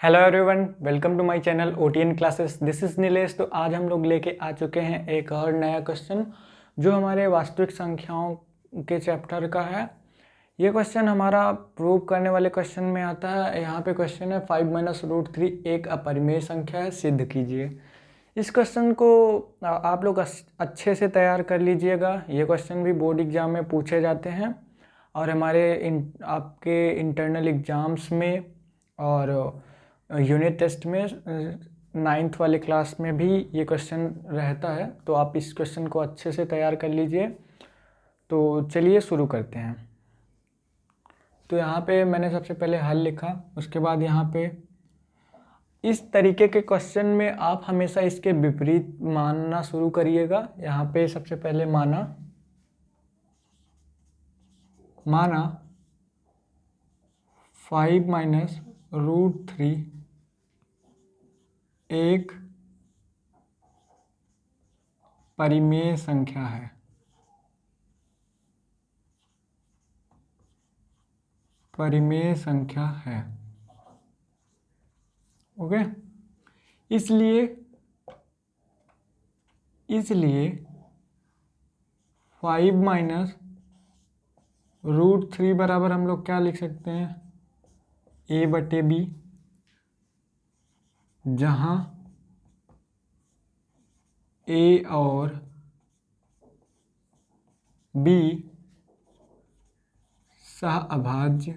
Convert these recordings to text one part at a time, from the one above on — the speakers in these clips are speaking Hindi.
Hello everyone, welcome to my channel OTN classes. This is Nilesh. तो आज हम लोग लेके आ चुके हैं एक और नया क्वेश्चन जो हमारे वास्तविक संख्याओं के चैप्टर का है। ये क्वेश्चन हमारा प्रूव करने वाले क्वेश्चन में आता है। यहाँ पे क्वेश्चन है 5 - √3 एक अपरिमेय संख्या है, सिद्ध कीजिए। इस क्वेश्चन को आप लोग अच्छे से तैयार कर लीजिएगा। ये क्वेश्चन भी बोर्ड एग्जाम में पूछे जाते हैं और हमारे आपके इंटरनल एग्ज़ाम्स में और यूनिट टेस्ट में 9th वाले क्लास में भी ये क्वेश्चन रहता है। तो आप इस क्वेश्चन को अच्छे से तैयार कर लीजिए। तो चलिए शुरू करते हैं। तो यहाँ पे मैंने सबसे पहले हल लिखा, उसके बाद यहाँ पे इस तरीके के क्वेश्चन में आप हमेशा इसके विपरीत मानना शुरू करिएगा। यहाँ पे सबसे पहले माना 5 - √3 एक परिमेय संख्या है। परिमेय संख्या है, ओके। इसलिए 5 - √3 बराबर हम लोग क्या लिख सकते हैं, a/b, जहां a और b सहअभाज्य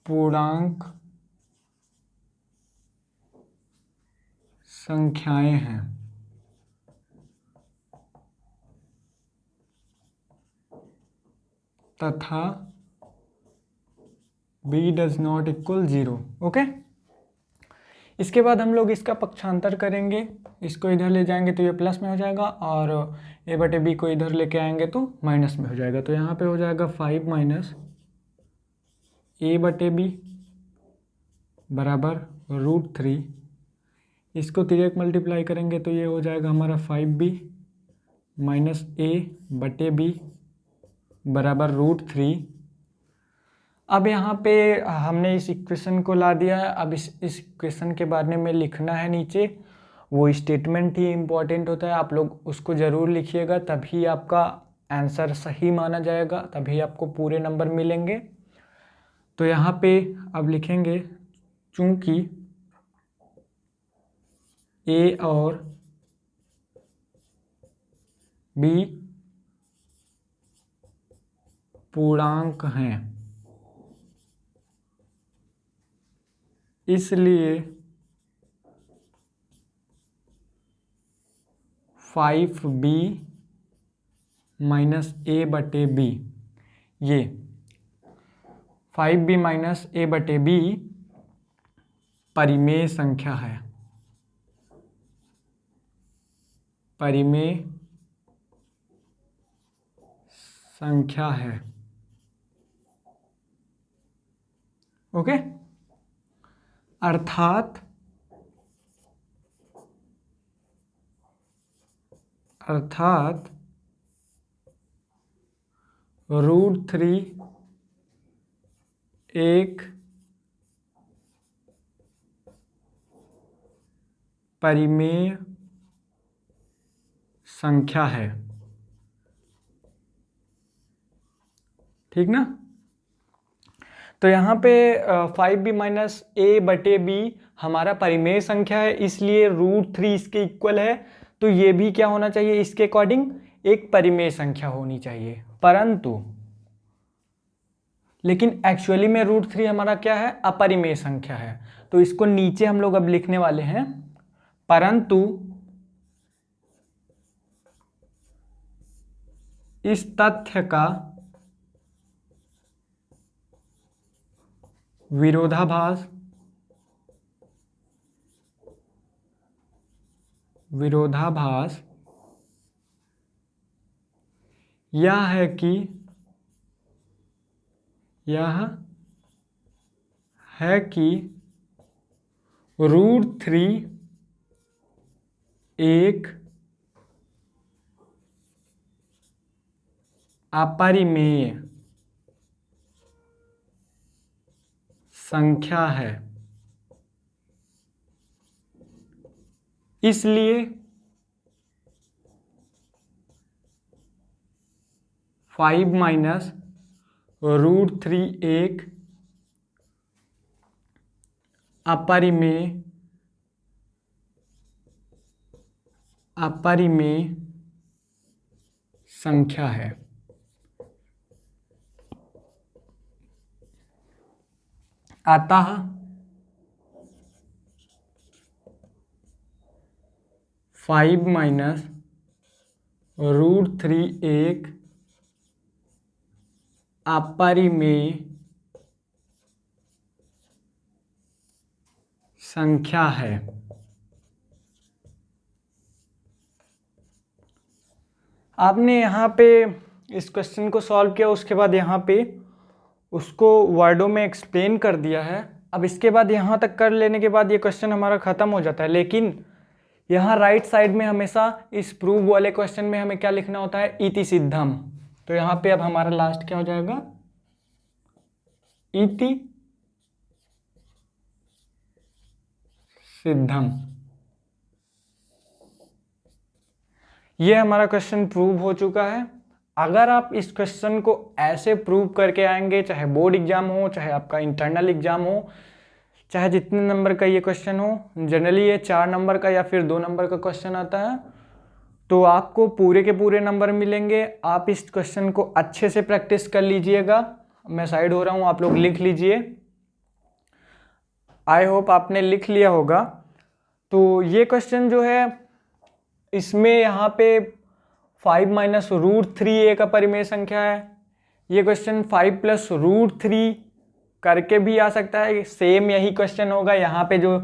पूर्णांक संख्याएं हैं तथा b does not equal 0, okay. इसके बाद हम लोग इसका पक्षांतर करेंगे। इसको इधर ले जाएंगे तो ये प्लस में हो जाएगा और a/b को इधर लेके आएंगे तो माइनस में हो जाएगा। तो यहाँ पे हो जाएगा 5 - a/b बराबर √3। इसको तिर्यक मल्टीप्लाई करेंगे तो ये हो जाएगा हमारा 5b - a/b बराबर √3। अब यहाँ पे हमने इस इक्वेशन को ला दिया है। अब इस इक्वेशन के बारे में लिखना है नीचे। वो स्टेटमेंट ही इम्पॉर्टेंट होता है, आप लोग उसको ज़रूर लिखिएगा, तभी आपका आंसर सही माना जाएगा, तभी आपको पूरे नंबर मिलेंगे। तो यहाँ पे अब लिखेंगे, चूंकि a और b पूर्णांक हैं, इसलिए 5b - a/b, ये 5b - a/b परिमेय संख्या है। परिमेय संख्या है, ओके। अर्थात √3 एक परिमेय संख्या है, ठीक ना। तो यहाँ पे 5b - a/b हमारा परिमेय संख्या है, इसलिए √3 इसके इक्वल है। तो ये भी क्या होना चाहिए, इसके अकॉर्डिंग एक परिमेय संख्या होनी चाहिए। परंतु लेकिन एक्चुअली में √3 हमारा क्या है, अपरिमेय संख्या है। तो इसको नीचे हम लोग अब लिखने वाले हैं, परंतु इस तथ्य का विरोधाभास यह है कि √3 एक अपरिमेय संख्या है, इसलिए 5 माइनस √3 एक अपरिमेय संख्या है। अतः 5 माइनस √3 एक अपरिमेय संख्या है। आपने यहाँ पे इस क्वेश्चन को सॉल्व किया, उसके बाद यहाँ पे उसको वर्डों में एक्सप्लेन कर दिया है। अब इसके बाद यहाँ तक कर लेने के बाद ये क्वेश्चन हमारा ख़त्म हो जाता है। लेकिन यहाँ राइट साइड में हमेशा इस प्रूव वाले क्वेश्चन में हमें क्या लिखना होता है, इति सिद्धम। तो यहाँ पे अब हमारा लास्ट क्या हो जाएगा, इति सिद्धम। ये हमारा क्वेश्चन प्रूव हो चुका है। अगर आप इस क्वेश्चन को ऐसे प्रूव करके आएंगे, चाहे बोर्ड एग्जाम हो, चाहे आपका इंटरनल एग्जाम हो, चाहे जितने नंबर का ये क्वेश्चन हो, जनरली ये 4 नंबर का या फिर 2 नंबर का क्वेश्चन आता है, तो आपको पूरे के पूरे नंबर मिलेंगे। आप इस क्वेश्चन को अच्छे से प्रैक्टिस कर लीजिएगा। मैं साइड हो रहा हूँ, आप लोग लिख लीजिए। आई होप आपने लिख लिया होगा। तो ये क्वेश्चन जो है, इसमें यहाँ पे 5 माइनस √3 एक अपरिमेय संख्या है। ये क्वेश्चन 5 प्लस √3 करके भी आ सकता है, सेम यही क्वेश्चन होगा। यहाँ पे जो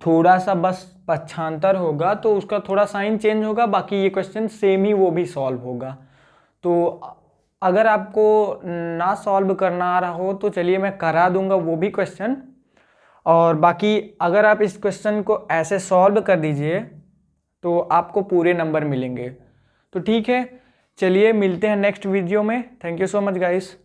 थोड़ा सा बस पक्षांतर होगा तो उसका थोड़ा साइन चेंज होगा, बाकी ये क्वेश्चन सेम ही वो भी सॉल्व होगा। तो अगर आपको ना सॉल्व करना आ रहा हो तो चलिए मैं करा दूंगा वो भी क्वेश्चन। और बाकी अगर आप इस क्वेश्चन को ऐसे सॉल्व कर दीजिए तो आपको पूरे नंबर मिलेंगे। तो ठीक है, चलिए मिलते हैं नेक्स्ट वीडियो में। Thank you so much guys.